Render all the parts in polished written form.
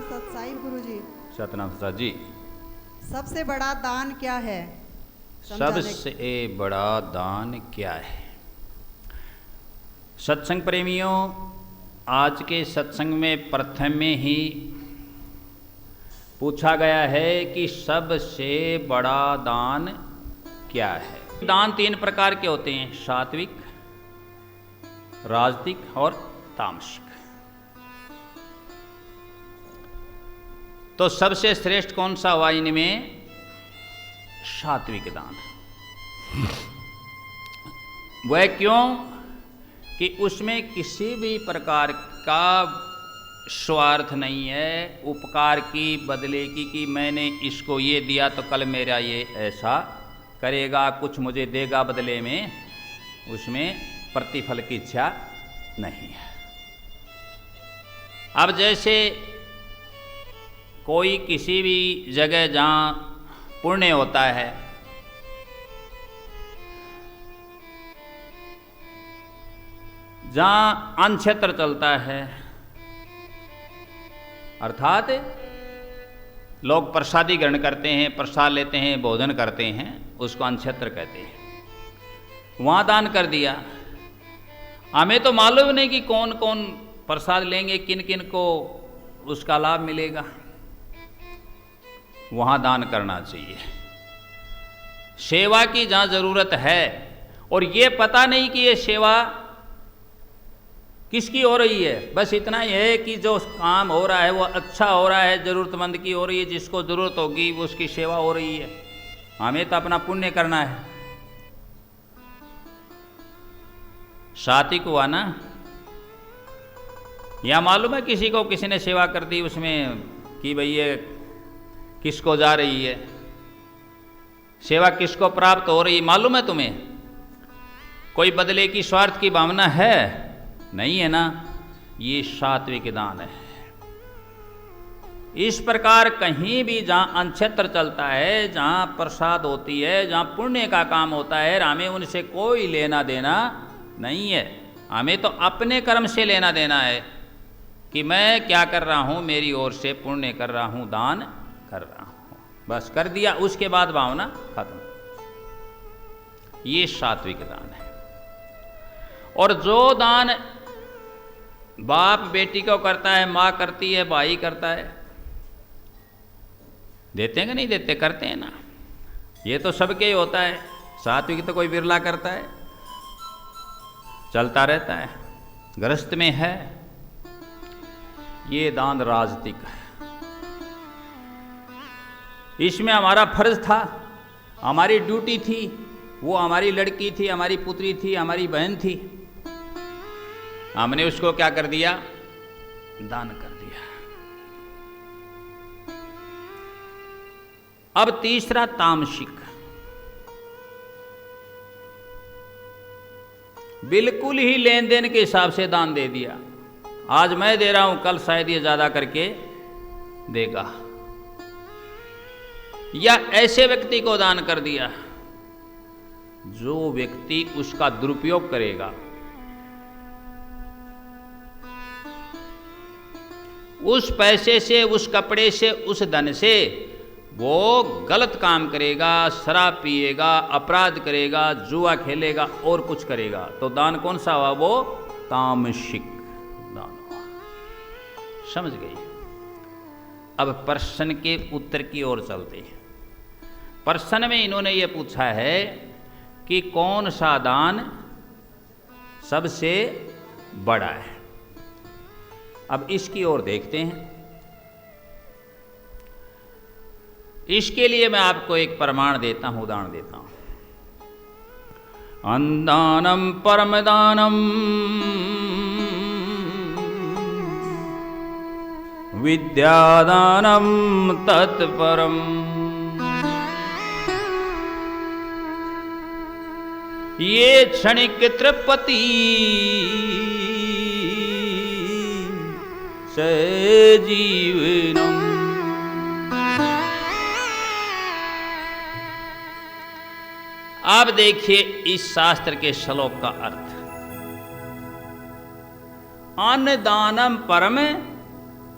सतसाई गुरुजी। सतनाम सत जी। सबसे बड़ा दान क्या है? समझाने सबसे बड़ा दान क्या है? सत्संग प्रेमियों, आज के सत्संग में प्रथम में ही पूछा गया है कि सबसे बड़ा दान क्या है। दान तीन प्रकार के होते हैं, सात्विक, राजसिक और तामसिक। तो सबसे श्रेष्ठ कौन सा हुआ इनमें? सात्विक दान। वह क्यों? कि उसमें किसी भी प्रकार का स्वार्थ नहीं है, उपकार की बदले की कि मैंने इसको ये दिया तो कल मेरा ये ऐसा करेगा, कुछ मुझे देगा बदले में, उसमें प्रतिफल की इच्छा नहीं है। अब जैसे कोई किसी भी जगह जहाँ पुण्य होता है, जहाँ अनक्षेत्र चलता है, अर्थात लोग प्रसादी ग्रहण करते हैं, प्रसाद लेते हैं, भोजन करते हैं, उसको अनक्षेत्र कहते हैं, वहाँ दान कर दिया। हमें तो मालूम नहीं कि कौन कौन प्रसाद लेंगे, किन किन को उसका लाभ मिलेगा, वहाँ दान करना चाहिए। सेवा की जहाँ ज़रूरत है और ये पता नहीं कि ये सेवा किसकी हो रही है, बस इतना ही है कि जो काम हो रहा है वो अच्छा हो रहा है, ज़रूरतमंद की हो रही है, जिसको ज़रूरत होगी वो उसकी सेवा हो रही है, हमें तो अपना पुण्य करना है। सात्विक हुआ ना। या मालूम है किसी को किसी ने सेवा कर दी उसमें कि भाई ये किसको जा रही है, सेवा किसको प्राप्त हो रही है, मालूम है तुम्हें? कोई बदले की स्वार्थ की भावना है? नहीं है ना। ये सात्विक दान है। इस प्रकार कहीं भी जहाँ अनक्षेत्र चलता है, जहाँ प्रसाद होती है, जहाँ पुण्य का काम होता है, हमें उनसे कोई लेना देना नहीं है। हमें तो अपने कर्म से लेना देना है कि मैं क्या कर रहा हूँ, मेरी ओर से पुण्य कर रहा हूँ, दान कर रहा हूँ, बस कर दिया, उसके बाद भावना खत्म। ये सात्विक दान है। और जो दान बाप बेटी को करता है, माँ करती है, भाई करता है, देते हैं कि नहीं देते? करते हैं ना। ये तो सबके ही होता है। सात्विक तो कोई बिरला करता है, चलता रहता है, ग्रस्त में है। ये दान राजसिक है। इसमें हमारा फर्ज था, हमारी ड्यूटी थी, वो हमारी लड़की थी, हमारी पुत्री थी, हमारी बहन थी, हमने उसको क्या कर दिया? दान कर दिया। अब तीसरा तामसिक, बिल्कुल ही लेन देन के हिसाब से दान दे दिया। आज मैं दे रहा हूं, कल शायद ये ज्यादा करके देगा। या ऐसे व्यक्ति को दान कर दिया जो व्यक्ति उसका दुरुपयोग करेगा, उस पैसे से, उस कपड़े से, उस धन से वो गलत काम करेगा, शराब पिएगा, अपराध करेगा, जुआ खेलेगा और कुछ करेगा, तो दान कौन सा हुआ? वो तामसिक दान हुआ। समझ गई? अब प्रश्न के उत्तर की ओर चलते हैं। प्रश्न में इन्होंने ये पूछा है कि कौन सा दान सबसे बड़ा है। अब इसकी ओर देखते हैं। इसके लिए मैं आपको एक प्रमाण देता हूं, उदाहरण देता हूं। अन्दानम परमदानम विद्यादानम तत्परम। ये क्षणिक तृप्ति सजीवनम। अब देखिए इस शास्त्र के श्लोक का अर्थ। अन्न दानम परम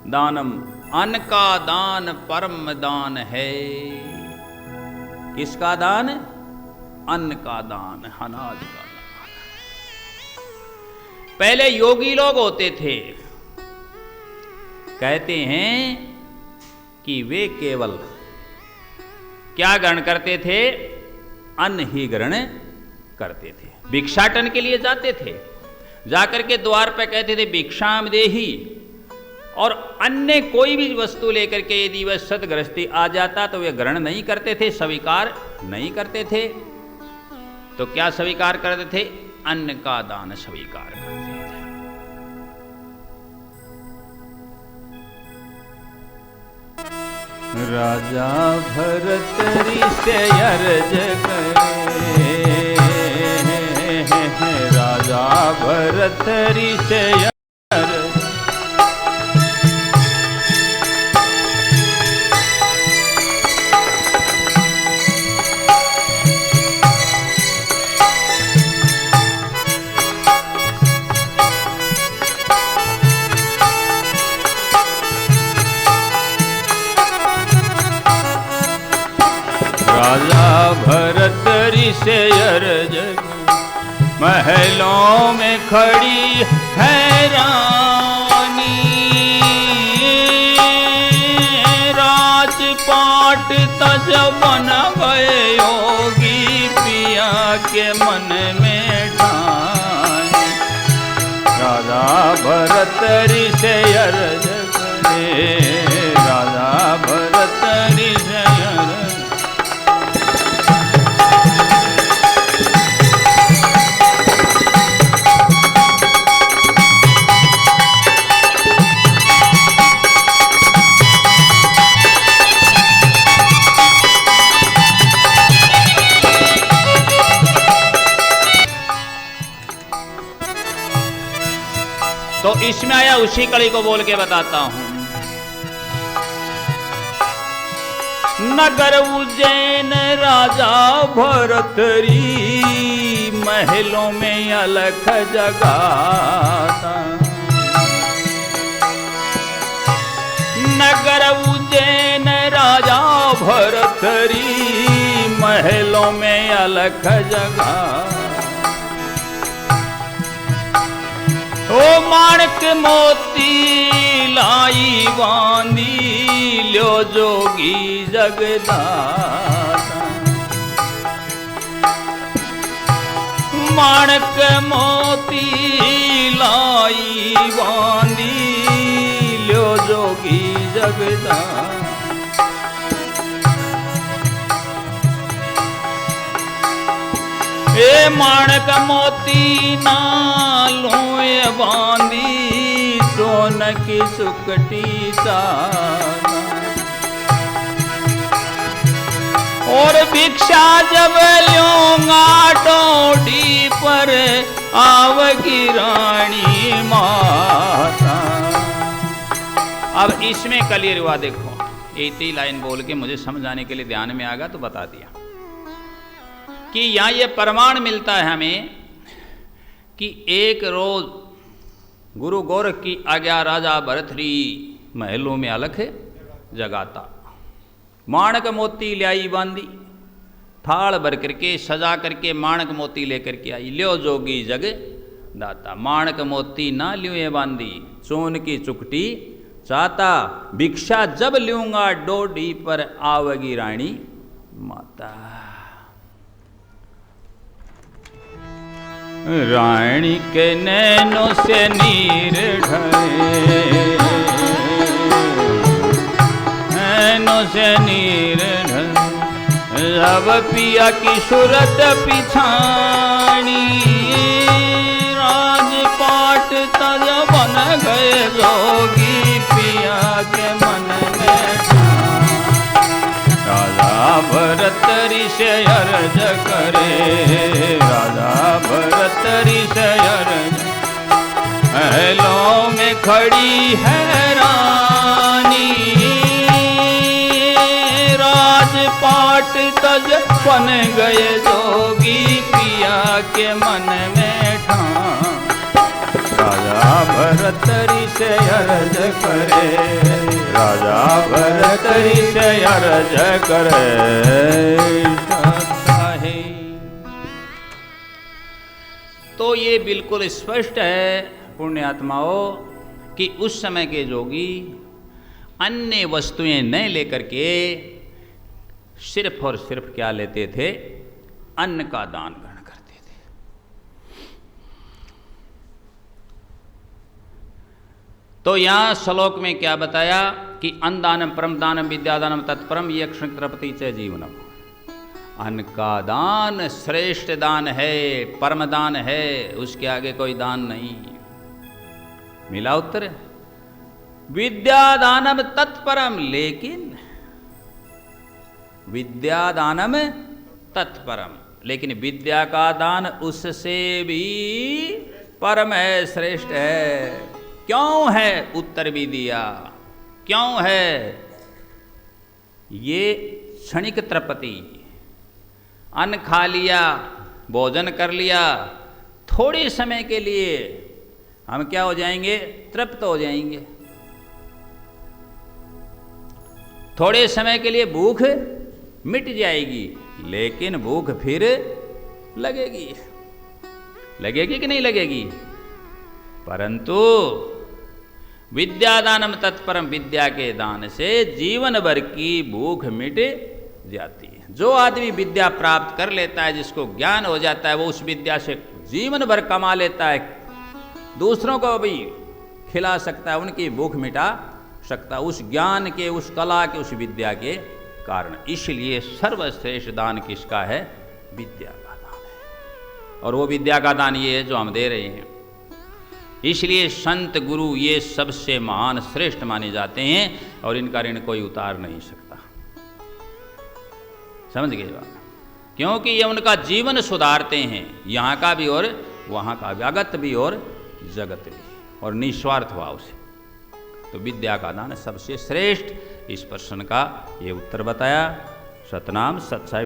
दानम अन्न का दान परम दान है। किसका दान? अन्न का दान, अनाज का दान। पहले योगी लोग होते थे, कहते हैं कि वे केवल क्या ग्रहण करते थे? अन्न ही ग्रहण करते थे। भिक्षाटन के लिए जाते थे, जाकर के द्वार पर कहते थे भिक्षाम देहि, और अन्य कोई भी वस्तु लेकर के यदि वह सदगृहस्थी आ जाता तो वे ग्रहण नहीं करते थे, स्वीकार नहीं करते थे। तो क्या स्वीकार करते थे? अन्न का दान स्वीकार करते थे। राजा भरत ऋषि अर्ज करे, राजा भरत ऋषि अर्ज। राजा भरत ऋषि अर्ज, महलों में खड़ी है रानी, राजपाट तज बन गए योगी पिया के मन में ठानी। राजा भरत ऋषि अर्ज करे, राजा भरत ऋषि अर्ज। तो इसमें आया, उसी कड़ी को बोल के बताता हूं। नगर उज्जैन राजा भरतरी, महलों में अलख जगाता। नगर उज्जैन राजा भरतरी, महलों में अलख जगाता। ओ माणक मोती लाई बांधी, लो जोगी जगदाता। माणक मोती लाई बांधी, लो जोगी जगदाता। ए माणक मोती नालोए बांधी, सोन की सुकटी चारा। और भिक्षा जब लूंगा डोडी पर, आवगी रानी माता। अब इसमें क्लियर हुआ, देखो इतनी लाइन बोल के मुझे समझाने के लिए ध्यान में आ गया तो बता दिया कि यहां ये प्रमाण मिलता है हमें कि एक रोज गुरु गोरख की आज्ञा राजा भरतरी महलों में अलख जगाता। माणक मोती ल्याई बांधी, थाल भर करके सजा करके माणक मोती लेकर के आई। ल्यो जोगी जग दाता, माणक मोती ना ल्यूए बांधी, सोन की चुकटी चाहता। भिक्षा जब लूंगा डोडी पर, आवगी रानी माता। रानी के नैनों से नीर ढले, नैनों से नीर ढले। अब पिया की सूरत पिछानी, राजपाट तज बन गए जोगी पिया के मन में। राजा भरत ऋषि अर्ज करे, राजा भरत ऋषि अर्ज। महलों में खड़ी है रानी, राजपाट तज बन गए जोगी पिया के मन में ठान। राजा भरत ऋषि अर्ज करे, राजा भरत से अर्ज करे सताहे। तो ये बिल्कुल स्पष्ट है पुण्यात्माओं कि उस समय के जोगी अन्य वस्तुएं न लेकर के सिर्फ और सिर्फ क्या लेते थे, अन्न का दान ग्रहण करते थे। तो यहां श्लोक में क्या बताया कि अन्नदानम परम दानम विद्यादानम तत्परम ये क्षत्रपति च जीवनम। अन्न का दान श्रेष्ठ दान है, परम दान है, उसके आगे कोई दान नहीं। मिला उत्तर। विद्यादानम तत्परम, लेकिन विद्यादानम तत्परम, लेकिन विद्या का दान उससे भी परम है, श्रेष्ठ है। क्यों है? उत्तर भी दिया। क्यों है? ये क्षणिक तृप्ति, अन्न खा लिया, भोजन कर लिया, थोड़े समय के लिए हम क्या हो जाएंगे, तृप्त हो जाएंगे। थोड़े समय के लिए भूख मिट जाएगी, लेकिन भूख फिर लगेगी। लगेगी कि नहीं लगेगी? परंतु विद्यादानम तत्परम, विद्या के दान से जीवन भर की भूख मिट जाती है। जो आदमी विद्या प्राप्त कर लेता है, जिसको ज्ञान हो जाता है, वो उस विद्या से जीवन भर कमा लेता है, दूसरों को भी खिला सकता है, उनकी भूख मिटा सकता है, उस ज्ञान के, उस कला के, उस विद्या के कारण। इसलिए सर्वश्रेष्ठ दान किसका है? विद्या का दान है। और वो विद्या का दान ये है जो हम दे रहे हैं। इसलिए संत गुरु ये सबसे महान श्रेष्ठ माने जाते हैं और इनका ऋण कोई उतार नहीं सकता। समझ गए बात? क्योंकि ये उनका जीवन सुधारते हैं, यहाँ का भी और वहाँ का भी, अगत भी और जगत भी, और निस्वार्थ भाव से। तो विद्या का दान सबसे श्रेष्ठ। इस प्रश्न का ये उत्तर बताया। सतनाम सत्साई।